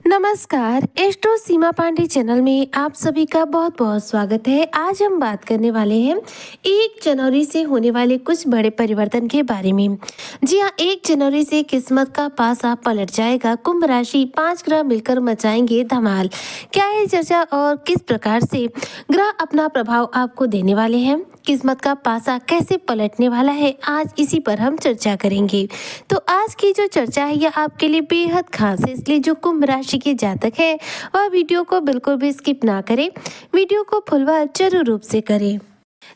नमस्कार, एस्ट्रो सीमा पांडे चैनल में आप सभी का बहुत बहुत स्वागत है। आज हम बात करने वाले हैं 1 जनवरी से होने वाले कुछ बड़े परिवर्तन के बारे में। जी हाँ, 1 जनवरी से किस्मत का पासा पलट जाएगा। कुंभ राशि 5 ग्रह मिलकर मचाएंगे धमाल। क्या है चर्चा और किस प्रकार से ग्रह अपना प्रभाव आपको देने वाले हैं? किस्मत का पासा कैसे पलटने वाला है, आज इसी पर हम चर्चा करेंगे। तो आज की जो चर्चा है यह आपके लिए बेहद खास है, इसलिए जो कुंभ राशि के जातक है वह वीडियो को बिल्कुल भी स्किप ना करें, वीडियो को फुल व जरूर रूप से करें।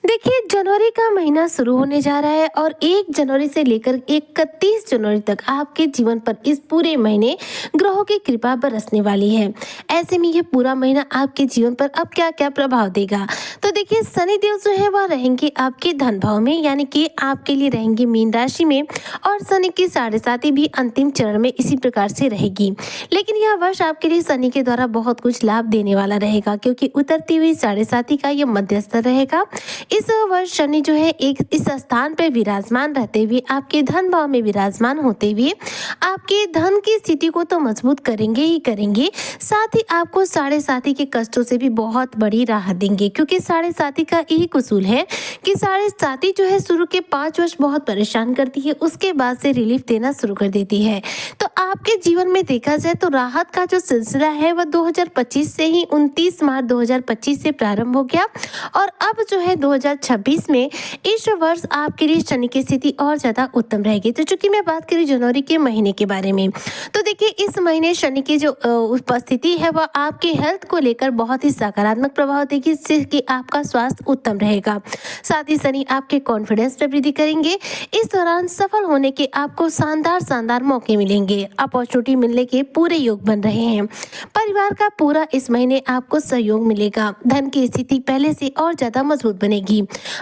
देखिए, जनवरी का महीना शुरू होने जा रहा है और 1 जनवरी से लेकर 31 जनवरी तक आपके जीवन पर इस पूरे महीने ग्रहों की कृपा बरसने वाली है। ऐसे में ये पूरा महीना आपके जीवन पर अब क्या क्या प्रभाव देगा, तो देखिए शनिदेव जो है वह रहेंगे आपके धन भाव में, यानी कि आपके लिए रहेंगे मीन राशि में, और शनि की 7.5 भी अंतिम चरण में इसी प्रकार से रहेगी। लेकिन यह वर्ष आपके लिए शनि के द्वारा बहुत कुछ लाभ देने वाला रहेगा, क्योंकि उतरती हुई 7.5 का यह मध्यस्थ रहेगा। इस वर्ष शनि जो है एक इस स्थान पर विराजमान रहते हुए आपके धन भाव में विराजमान होते हुए आपके धन की स्थिति को तो मजबूत करेंगे ही करेंगे, साथ ही आपको 7.5 के कष्टों से भी बहुत बड़ी राहत देंगे। क्योंकि 7.5 का यही उसूल है कि 7.5 जो है शुरू के 5 वर्ष बहुत परेशान करती है, उसके बाद से रिलीफ देना शुरू कर देती है। तो आपके जीवन में देखा जाए तो राहत का जो सिलसिला है वह 2025 से ही 29 मार्च 2025 से प्रारंभ हो गया, और अब जो है 2026 में इस वर्ष आपके लिए शनि की स्थिति और ज्यादा उत्तम रहेगी। तो चूंकि मैं बात करी जनवरी के महीने के बारे में, तो देखिए इस महीने शनि की जो उपस्थिति है वह आपके हेल्थ को लेकर बहुत ही सकारात्मक प्रभाव देगी, जिससे कि आपका स्वास्थ्य उत्तम रहेगा। साथ ही शनि आपके कॉन्फिडेंस में वृद्धि करेंगे। इस दौरान सफल होने के आपको शानदार मौके मिलेंगे, अपॉर्चुनिटी मिलने के पूरे योग बन रहे हैं। परिवार का पूरा इस महीने आपको सहयोग मिलेगा। धन की स्थिति पहले से और ज्यादा मजबूत बनेगी।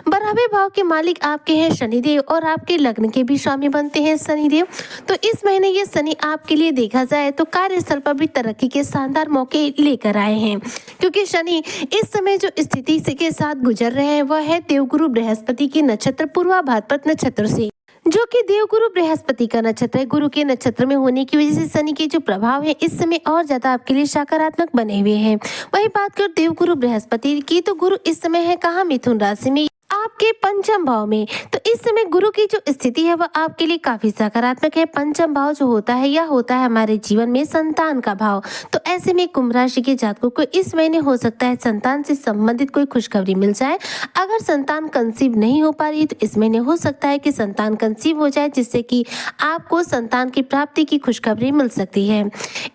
12वें भाव के मालिक आपके हैं शनिदेव, और आपके लग्न के भी स्वामी बनते हैं शनिदेव। तो इस महीने ये शनि आपके लिए देखा जाए तो कार्यस्थल पर भी तरक्की के शानदार मौके लेकर आए हैं, क्योंकि शनि इस समय जो स्थिति से के साथ गुजर रहे हैं वह है देवगुरु बृहस्पति के नक्षत्र पूर्वा भाद्रपद नक्षत्र से, जो कि देवगुरु बृहस्पति का नक्षत्र है। गुरु के नक्षत्र में होने की वजह से शनि के जो प्रभाव है इस समय और ज्यादा आपके लिए सकारात्मक बने हुए हैं। वही बात कर देवगुरु बृहस्पति की, तो गुरु इस समय है कहाँ, मिथुन राशि में, आपके पंचम भाव में। तो इस समय गुरु की जो स्थिति है वह आपके लिए काफी सकारात्मक है। पंचम भाव जो होता है यह होता है हमारे जीवन में संतान का भाव। तो ऐसे में कुंभ राशि के जातकों को इस महीने हो सकता है संतान से संबंधित कोई खुशखबरी मिल जाए। अगर संतान कंसीव नहीं हो पा रही तो इस महीने हो सकता है कि संतान कंसीव हो जाए, जिससे कि आपको संतान की प्राप्ति की खुशखबरी मिल सकती है।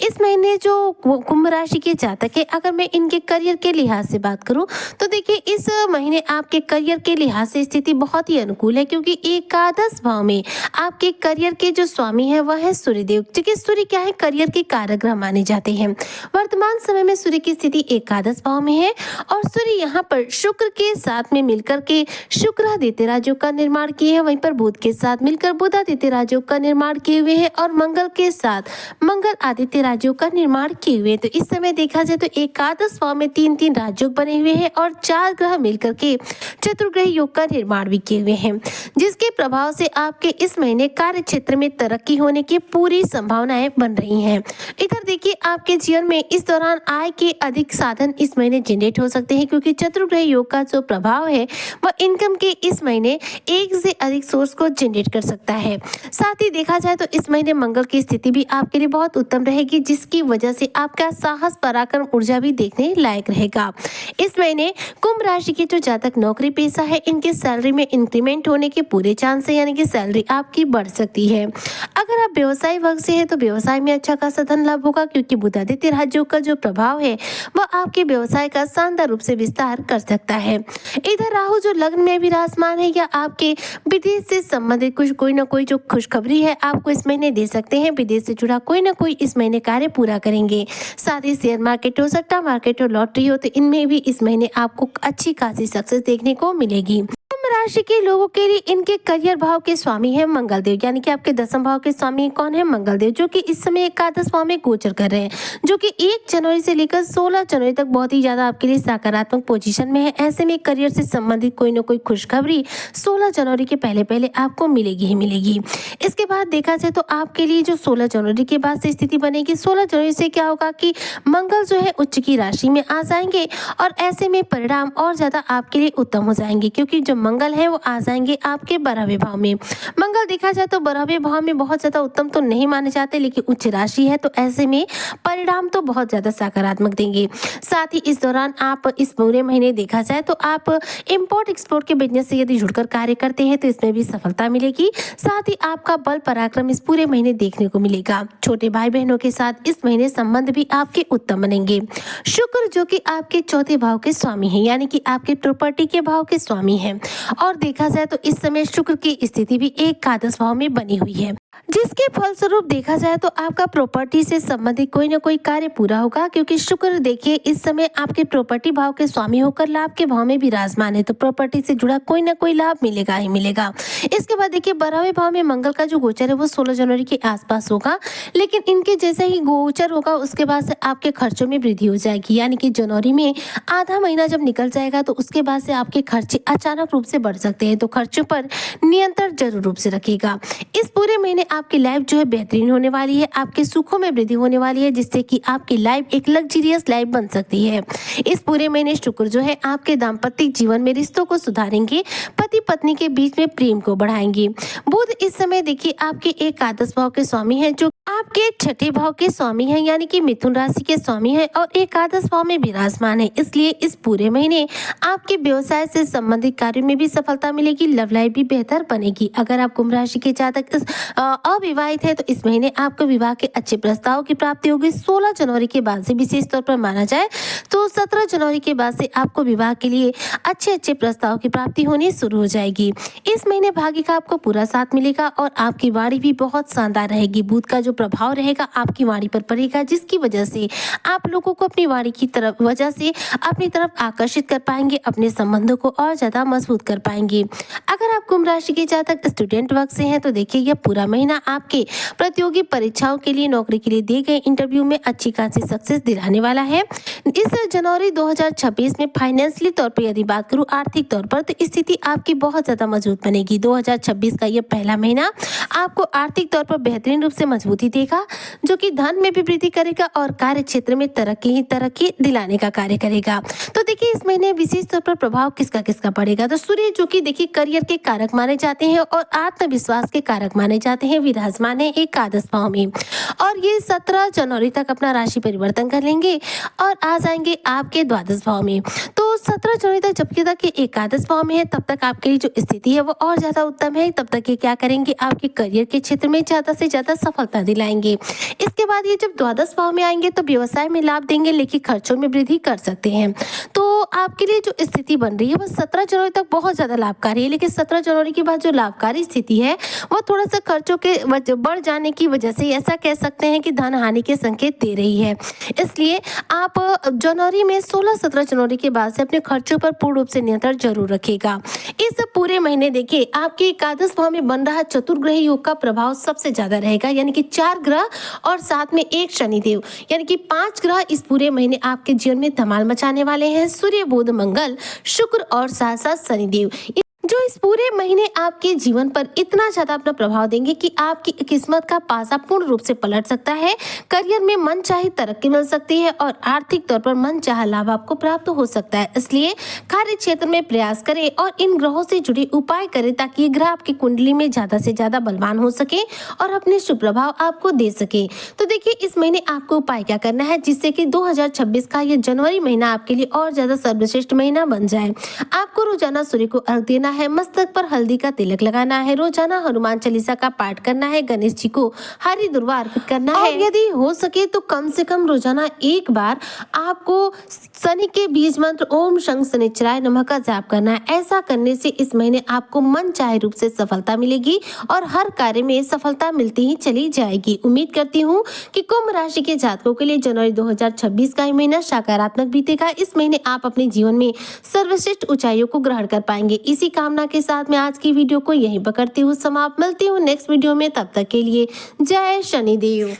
इस महीने जो कुंभ राशि के जातक है, अगर मैं इनके करियर के लिहाज से बात करूं तो देखिए इस महीने आपके करियर के लिहाज से स्थिति बहुत ही अनुकूल है, क्योंकि एकादश भाव में आपके करियर के जो स्वामी है वह है सूर्यदेव। क्योंकि सूर्य क्या है, करियर के कारक माने जाते हैं। वर्तमान समय में सूर्य की स्थिति एकादश भाव में है, और सूर्य यहाँ पर शुक्र के साथ में मिलकर के शुक्र आदित्य राजयोग का निर्माण किए हैं, वहीं पर बुध के साथ मिलकर बुध आदित्य राजयोग का निर्माण किए हुए हैं, और मंगल के साथ मंगल आदित्य राजयोग का निर्माण किए हुए। तो इस समय देखा जाए तो एकादश भाव में 3 राजयोग बने हुए हैं, और 4 ग्रह मिलकर के चतुर्ग्रह योग का निर्माण भी किए हुए हैं, जिसके प्रभाव से आपके इस महीने कार्य क्षेत्र में तरक्की होने की पूरी संभावनाएं बन रही हैं। इधर देखिए आपके जीवन में इस दौरान आय के अधिक साधन इस महीने जनरेट हो सकते हैं, क्योंकि चतुर्ग्रह योग का जो प्रभाव है वह इनकम के इस महीने एक से अधिक सोर्स को जनरेट कर सकता है। साथ ही देखा जाए तो इस महीने मंगल की स्थिति भी आपके लिए बहुत उत्तम रहेगी, जिसकी वजह से आपका साहस पराक्रम ऊर्जा भी देखने लायक रहेगा। इस महीने कुंभ राशि के जो जातक नौकरी पेशा है इनके सैलरी में इंक्रीमेंट होने के पूरे चांस है, यानी कि सैलरी आपकी बढ़ सकती है। अगर आप व्यवसाय वर्ग से है तो व्यवसाय में अच्छा खासा धन लाभ होगा, क्योंकि बुध आदित्य राजयोग का जो प्रभाव है वह आपके व्यवसाय का शानदार रूप से विस्तार कर सकता है। इधर राहु जो लग्न में विराजमान है या आपके विदेश से संबंधित कुछ कोई ना कोई जो खुशखबरी है आपको इस महीने दे सकते हैं। विदेश से जुड़ा कोई ना कोई इस महीने कार्य पूरा करेंगे। साथ ही शेयर मार्केट हो, सट्टा मार्केट हो, लॉटरी हो, तो इनमें भी इस महीने आपको अच्छी खासी सक्सेस देखने को मिलेगी। राशि के लोगों के लिए इनके करियर भाव के स्वामी है मंगल देव, यानी कि आपके दसम भाव के स्वामी कौन है? मंगल देव, जो कि इस समय एकादश भाव में गोचर कर रहे हैं, जो कि 1 जनवरी से लेकर 16 जनवरी तक बहुत ही ज्यादा आपके लिए सकारात्मक पोजीशन में है। ऐसे में करियर से संबंधित कोई ना कोई खुशखबरी 16 जनवरी के पहले पहले आपको मिलेगी ही मिलेगी। इसके बाद देखा जाए तो आपके लिए जो 16 जनवरी के बाद से स्थिति बनेगी, 16 जनवरी से क्या होगा कि मंगल जो है उच्च की राशि में आ जाएंगे और ऐसे में परिणाम और ज्यादा आपके लिए उत्तम हो जाएंगे, क्योंकि जो मंगल है वो आ जाएंगे आपके 12वें भाव में। मंगल देखा जाए तो 12वें भाव में बहुत ज्यादा उत्तम तो नहीं माने जाते, लेकिन उच्च राशि है तो ऐसे में परिणाम तो बहुत ज्यादा सकारात्मक देंगे। साथ ही इस दौरान आप इस पूरे महीने देखा जाए तो आप इंपोर्ट एक्सपोर्ट के बिजनेस से यदि जुड़कर कार्य करते हैं तो इसमें भी सफलता मिलेगी। साथ ही आपका बल पराक्रम इस पूरे महीने देखने को मिलेगा। छोटे भाई बहनों के साथ इस महीने संबंध भी आपके उत्तम बनेंगे। शुक्र जो कि आपके चौथे भाव के स्वामी हैं, यानी कि आपके प्रॉपर्टी के भाव के स्वामी हैं, और देखा जाए तो इस समय शुक्र की स्थिति भी एकादश भाव में बनी हुई है, जिसके फलस्वरूप देखा जाए तो आपका प्रॉपर्टी से संबंधित कोई ना कोई कार्य पूरा होगा, क्योंकि शुक्र देखिए इस समय आपके प्रॉपर्टी भाव के स्वामी होकर लाभ के भाव में विराजमान है, तो प्रॉपर्टी से जुड़ा कोई ना कोई लाभ मिलेगा ही मिलेगा। इसके बाद देखिए 12वें भाव में मंगल का जो गोचर है वो 16 जनवरी के आसपास होगा, लेकिन इनके जैसे ही गोचर होगा उसके बाद से आपके खर्चों में वृद्धि हो जाएगी, यानी कि जनवरी में आधा महीना जब निकल जाएगा तो उसके बाद से आपके खर्चे अचानक रूप से बढ़ सकते हैं, तो खर्चों पर नियंत्रण जरूर रूप से रखिएगा। इस पूरे महीने आपकी लाइफ जो है बेहतरीन होने वाली है, आपके सुखों में वृद्धि होने वाली है, जिससे कि आपकी लाइफ एक लग्जरियस लाइफ बन सकती है। इस पूरे महीने शुक्र जो है आपके दाम्पत्य जीवन में रिश्तों को सुधारेंगे, पति पत्नी के बीच में प्रेम को बढ़ाएंगे। बुध इस समय देखिए आपके एकादश भाव के स्वामी हैं, जो आपके छठे भाव के स्वामी हैं, यानी कि मिथुन राशि के स्वामी हैं और एकादश भाव में विराजमान है। इसलिए इस पूरे महीने आपके व्यवसाय से संबंधित कार्यों में भी सफलता मिलेगी, लव लाइफ भी बेहतर बनेगी। अगर आप कुंभ राशि के जातक अविवाहित है तो इस महीने आपको विवाह के अच्छे प्रस्ताव की प्राप्ति होगी। 16 जनवरी के बाद से विशेष तौर पर माना जाए तो 17 जनवरी के बाद से आपको विवाह के लिए अच्छे प्रस्ताव की प्राप्ति होनी शुरू हो जाएगी। इस महीने भाग्य का आपको पूरा साथ मिलेगा और आपकी वाणी भी बहुत शानदार रहेगी। बुध का जो प्रभाव रहेगा आपकी वाणी पर पड़ेगा, जिसकी वजह से आप लोगों को अपनी वाणी की तरफ वजह से अपनी तरफ आकर्षित कर पाएंगे, अपने संबंधों को और ज्यादा मजबूत कर पाएंगे। अगर आप कुंभ राशि के जातक स्टूडेंट वर्ग से हैं तो देखिए यह पूरा महीना आपके प्रतियोगी परीक्षाओं के लिए, नौकरी के लिए दिए गए इंटरव्यू में अच्छी खासी सक्सेस दिलाने वाला है। इस जनवरी 2026 में फाइनेंशियली तौर पर यदि बात करूं, आर्थिक तौर पर, तो स्थिति आपकी बहुत ज्यादा मजबूत बनेगी। 2026 का यह पहला महीना आपको आर्थिक तौर पर बेहतरीन रूप से मजबूती देगा, जो कि धन में भी वृद्धि करेगा और कार्य क्षेत्र में तरक्की दिलाने का कार्य करेगा। तो देखिए इस महीने विशेष तौर पर प्रभाव किसका पड़ेगा, तो सूर्य जो कि देखिए करियर के कारक माने जाते हैं और आत्मविश्वास के कारक माने जाते हैं, विराजमान है एकादश भाव में, और ये 17 जनवरी तक अपना राशि परिवर्तन कर लेंगे और आ जाएंगे आपके द्वादश भाव में। तो 17 जनवरी तक जबकि तक ये एकादश भाव में है तब तक आपके लिए जो स्थिति है वो और ज्यादा उत्तम है। तब तक ये क्या करेंगे, आपके करियर के क्षेत्र में ज्यादा से ज्यादा सफलता दिलाएंगे। इसके बाद ये जब द्वादश भाव में आएंगे तो व्यवसाय में लाभ देंगे, लेकिन खर्चों में वृद्धि कर सकते हैं। तो आपके लिए जो स्थिति बन रही है वो 17 जनवरी तक बहुत ज्यादा लाभकारी है, लेकिन 17 जनवरी के बाद जो लाभकारी स्थिति है वो थोड़ा सा खर्चों के बढ़ जाने की वजह से ऐसा कह सकते हैं कि धन हानि के संकेत दे रही है। इसलिए आप जनवरी में 16-17 जनवरी के बाद से अपने खर्चों पर पूर्ण रूप से नियंत्रण जरूर रखिएगा। इस पूरे महीने देखिए आपके एकादश भाव में बन रहा चतुर्ग्रह योग का प्रभाव सबसे ज्यादा रहेगा, यानी कि 4 ग्रह और साथ में एक शनिदेव, यानी कि 5 ग्रह इस पूरे महीने आपके जीवन में धमाल मचाने वाले हैं। सूर्य, बुध, मंगल, शुक्र और साथ साथ शनिदेव, जो इस पूरे महीने आपके जीवन पर इतना ज्यादा अपना प्रभाव देंगे कि आपकी किस्मत का पासा पूर्ण रूप से पलट सकता है। करियर में मनचाही तरक्की मिल सकती है और आर्थिक तौर पर मनचाहा लाभ आपको प्राप्त हो सकता है। इसलिए कार्य क्षेत्र में प्रयास करें और इन ग्रहों से जुड़े उपाय करें ताकि ये ग्रह आपकी कुंडली में ज्यादा से ज्यादा बलवान हो सके और अपने शुभ प्रभाव आपको दे सके। तो देखिए इस महीने आपको उपाय क्या करना है जिससे कि 2026 का ये जनवरी महीना आपके लिए और ज्यादा सर्वश्रेष्ठ महीना बन जाए। आपको रोजाना सूर्य को अर्घ देना है, मस्तक पर हल्दी का तिलक लगाना है, रोजाना हनुमान चालीसा का पाठ करना है, गणेश जी को हरी दुर्वा अर्पित करना है। यदि हो सके तो कम से कम रोजाना एक बार आपको शनि के बीज मंत्र ओम शं शनिचराय नमः का जाप करना है। ऐसा करने से इस महीने आपको मन चाहे रूप से सफलता मिलेगी और हर कार्य में सफलता मिलती ही चली जाएगी। उम्मीद करती हूँ कि कुंभ राशि के जातकों के लिए जनवरी 2026 का महीना सकारात्मक बीतेगा। इस महीने आप अपने जीवन में सर्वश्रेष्ठ ऊंचाइयों को ग्रहण कर पाएंगे। इसी कामना के साथ मैं आज की वीडियो को यहीं पर करती हूँ समाप्त। मिलती हूँ नेक्स्ट वीडियो में, तब तक के लिए जय शनिदेव।